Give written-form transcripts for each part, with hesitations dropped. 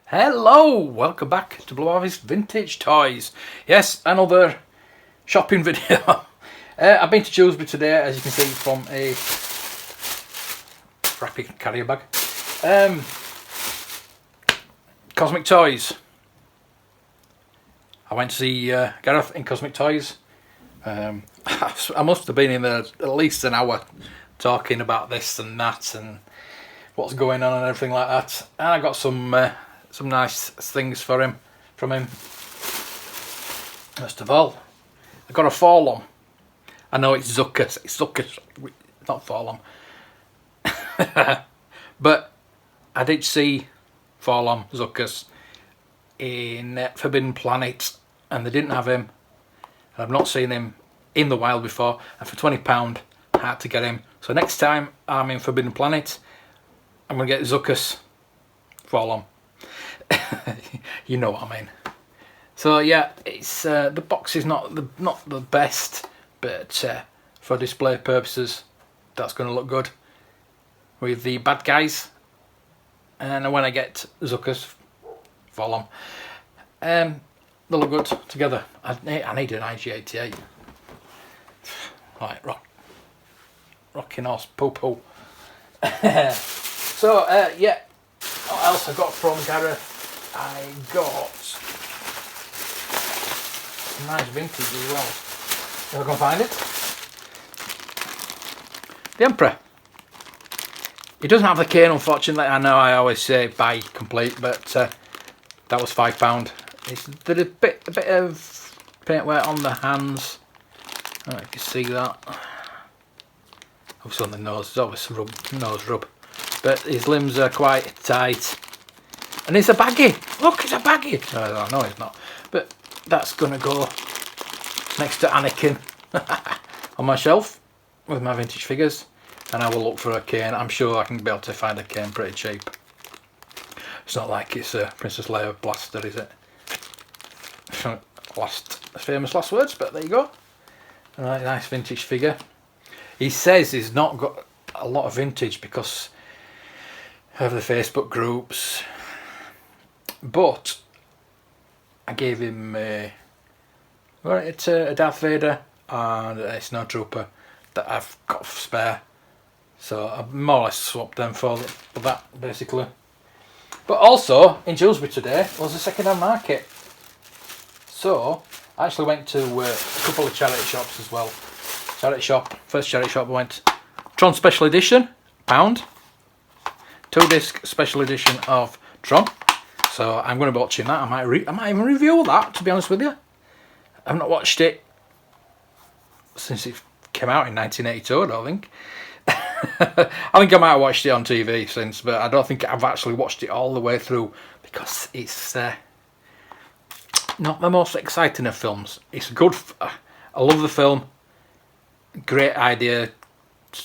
Hello, welcome back to Blue Harvest Vintage Toys. Yes, another shopping video. I've been to Dewsbury today, as you can see from a crappy carrier bag. Cosmic Toys. I went to see Gareth in Cosmic Toys. I must have been in there at least an hour talking about this and that and what's going on and everything like that. And I got some nice things from him. First of all, I got a Forlom. I know it's Zuckus. It's Zuckus, not Forlom. But I did see Forlom Zuckus in Forbidden Planet, and they didn't have him. And I've not seen him in the wild before, and for £20 I had to get him. So next time I'm in Forbidden Planet, I'm going to get Zuckus Forlom. You know what I mean. So yeah, it's the box is not the best, but for display purposes, that's going to look good with the bad guys. And when I get Zuckus Forlom, they'll look good together. I need an IG88. Right, rocking horse poo poo. So yeah, what else I got from Gareth? I got some nice vintage as well. If I can find it. The Emperor. He doesn't have the cane, unfortunately. I know I always say buy complete, but that was £5. There's a bit of paintwork on the hands. I don't know if you can see that. Obviously on the nose, there's always some nose rub. But his limbs are quite tight. And it's a baggie. Look, it's a baggie. No, it's not. But that's going to go next to Anakin on my shelf with my vintage figures. And I will look for a cane. I'm sure I can be able to find a cane pretty cheap. It's not like it's a Princess Leia blaster, is it? Famous last words, but there you go. Right, nice vintage figure. He says he's not got a lot of vintage because of the Facebook groups, but I gave him a Darth Vader and a Snowtrooper that I've got spare, so I've more or less swapped them for that basically. But also in Dewsbury today was a second-hand market, so I actually went to a couple of charity shops as well. First charity shop I went, Tron Special Edition, £1. 2-disc special edition of Tron. So I'm going to be watching that. I might even review that, to be honest with you. I've not watched it since it came out in 1982, I don't think. I think I might have watched it on TV since, but I don't think I've actually watched it all the way through because it's not the most exciting of films. It's good. I love the film. Great idea.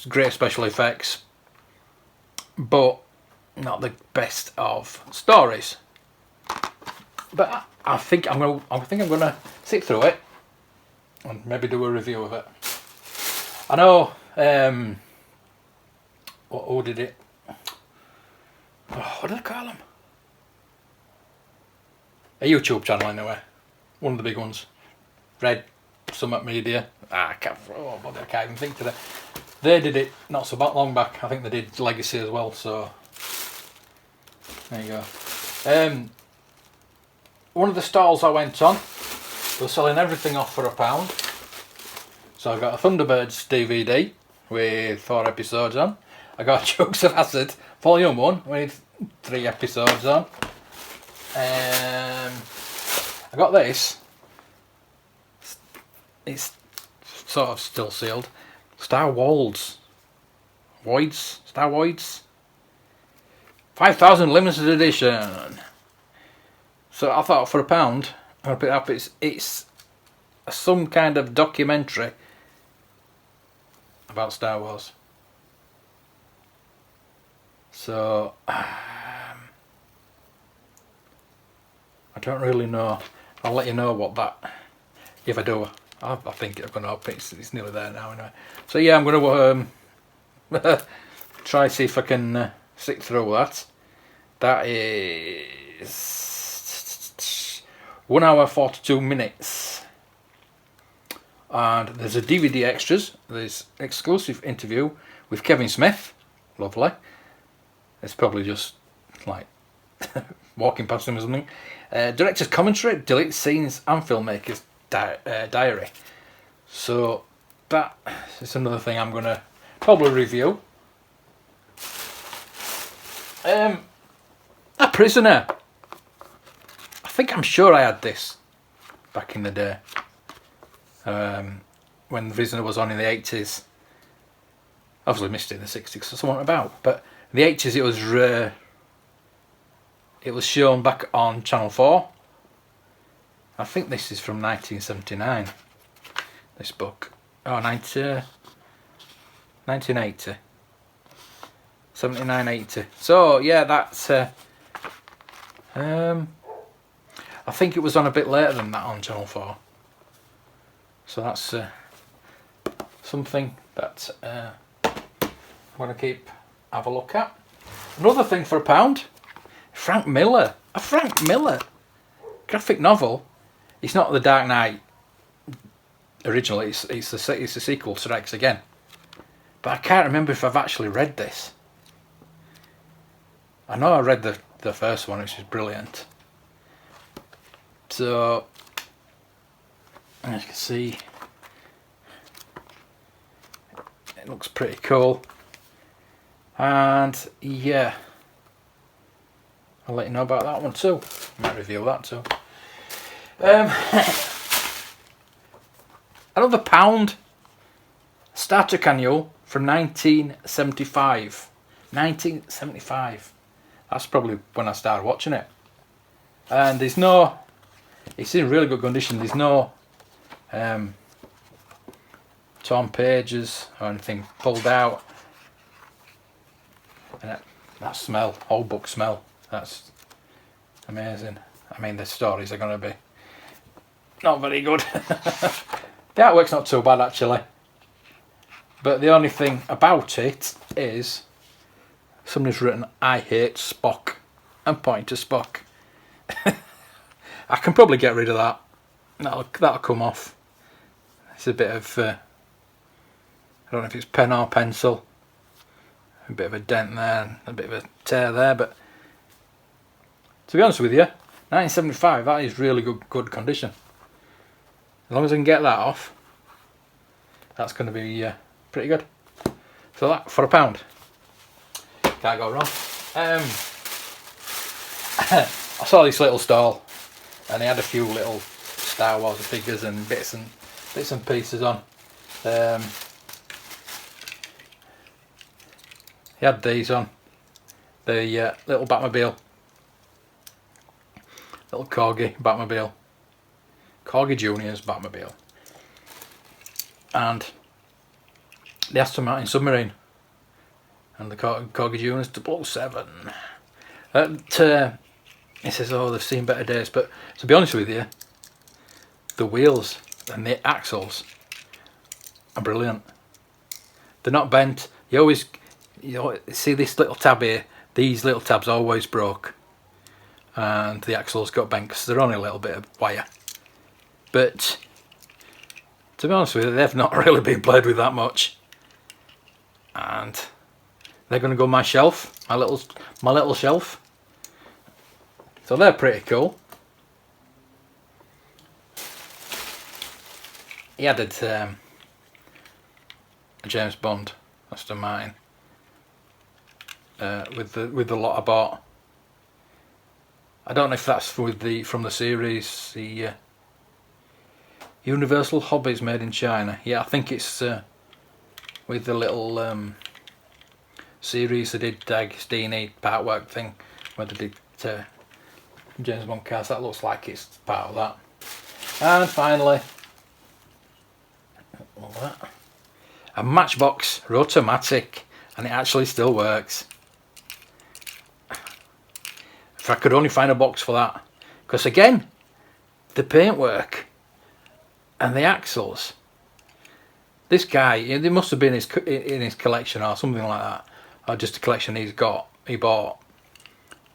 Great special effects. But not the best of stories. But I think I'm gonna sit through it and maybe do a review of it. I know who did it? What did I call him? A YouTube channel anyway. One of the big ones. Red Summit Media. I can't even think today. They did it not so long back. I think they did Legacy as well, so there you go. One of the stalls I went on, they were selling everything off for £1. So I got a Thunderbirds DVD with 4 episodes on. I got Jokes of Acid Volume 1 with 3 episodes on. I got this. It's sort of still sealed. Star Voids. Star Voids. 5,000 limited edition. So I thought for £1, I'll pick it up. It's some kind of documentary about Star Wars. So I don't really know. I'll let you know what that, if I do. I think I'm going to open it. It's nearly there now anyway. So yeah, I'm going to try see if I can sit through that. That is 1 hour 42 minutes. And there's a DVD extras. There's exclusive interview with Kevin Smith. Lovely. It's probably just like walking past him or something. Director's commentary, deleted scenes, and filmmaker's diary. So that is another thing I'm going to probably review. A Prisoner. I'm sure I had this back in the day. When The Prisoner was on in the 80s. Obviously missed it in the 60s, so somewhat about. But in the 80s it was shown back on Channel 4. I think this is from 1979. This book. Oh, 1980. 79, 80. So yeah, that's. I think it was on a bit later than that on Channel 4. So that's something that I'm going to have a look at. Another thing for £1. Frank Miller. A Frank Miller graphic novel. It's not The Dark Knight originally. It's the sequel, Strikes Again. But I can't remember if I've actually read this. I know I read the first one, which is brilliant. So, as you can see, it looks pretty cool. And yeah, I'll let you know about that one too. I might review that too. Another £1 Star Trek annual from 1975. 1975. That's probably when I started watching it. And it's in really good condition. There's no torn pages or anything pulled out. And that smell, whole book smell, that's amazing. I mean, the stories are going to be not very good. The artwork's not too bad actually. But the only thing about it is somebody's written, "I hate Spock," and pointing to Spock. I can probably get rid of that. That'll come off. It's a bit of I don't know if it's pen or pencil. A bit of a dent there, and a bit of a tear there, but to be honest with you, 1975, that is really good condition. As long as I can get that off, that's going to be pretty good. So that for £1, can't go wrong. I saw this little stall, and they had a few little Star Wars figures and bits and pieces on. He had these on, the little Batmobile, little Corgi Batmobile, Corgi Junior's Batmobile, and the Aston Martin submarine, and the Corgi Junior's 007. He says, "Oh, they've seen better days," but to be honest with you, the wheels and the axles are brilliant. They're not bent. You see this little tab here, these little tabs always broke, and the axles got bent because they're only a little bit of wire. But to be honest with you, they've not really been played with that much, and they're going to go on my shelf, my little shelf. So they're pretty cool. He added a James Bond Aston Martin with the lot I bought. I don't know if that's from the series, the Universal Hobbies Made in China. Yeah, I think it's with the little series they did, Agostini Partwork thing, where they did James Bond cars. That looks like it's part of that. And finally, a Matchbox Rotomatic, and it actually still works. If I could only find a box for that, because again, the paintwork and the axles. This guy, it must have been in his collection or something like that, or just a collection he bought.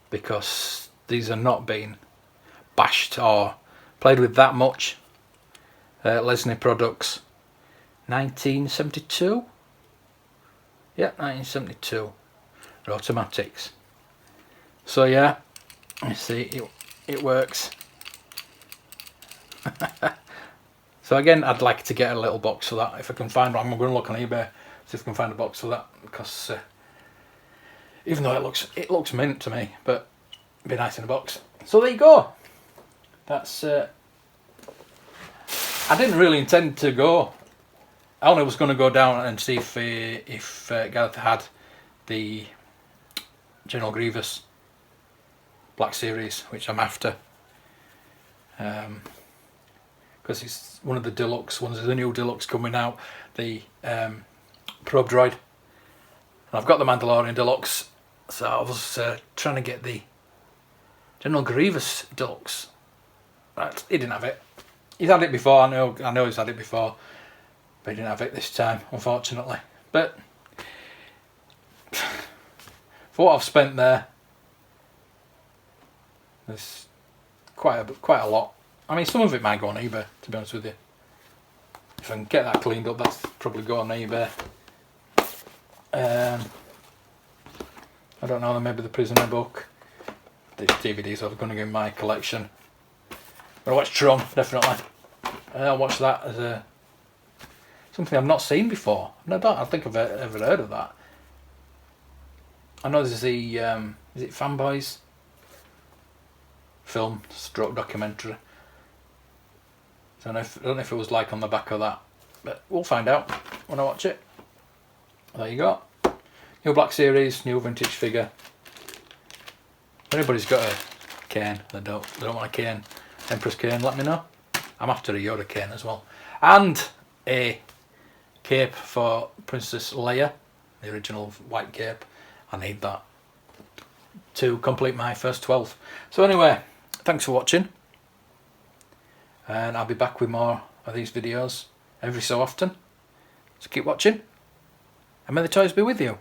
because these are not being bashed or played with that much. Lesney products, 1972. Yeah, 1972. They're automatics. So yeah, you see, it works. So again, I'd like to get a little box for that if I can find one. I'm going to look on eBay, see if I can find a box for that, because even though it looks mint to me, but it'd be nice in a box. So there you go. That's I didn't really intend to go. I only was going to go down and see if Gareth had the General Grievous Black Series, which I'm after. Because it's one of the deluxe ones, the new deluxe coming out, the Probe Droid. And I've got the Mandalorian deluxe, so I was trying to get the General Grievous deluxe. Right, he didn't have it. He's had it before. I know he's had it before, but he didn't have it this time, unfortunately. But for what I've spent there, there's quite a lot. I mean, some of it might go on eBay, to be honest with you. If I can get that cleaned up, that's probably go on eBay. I don't know, maybe the Prisoner book. These DVDs are going to go in my collection. I'm going to watch Tron, definitely. I'll watch that as something I've not seen before. I don't think I've ever heard of that. I know there's the, is it Fanboys? Film, stroke documentary. I don't know if it was like on the back of that, but we'll find out when I watch it. There you go. New Black Series, new vintage figure. If anybody's got a cane, they don't want a cane, Empress cane, let me know. I'm after a Yoda cane as well. And a cape for Princess Leia, the original white cape. I need that to complete my first 12. So anyway, thanks for watching. And I'll be back with more of these videos every so often. So keep watching, and may the toys be with you.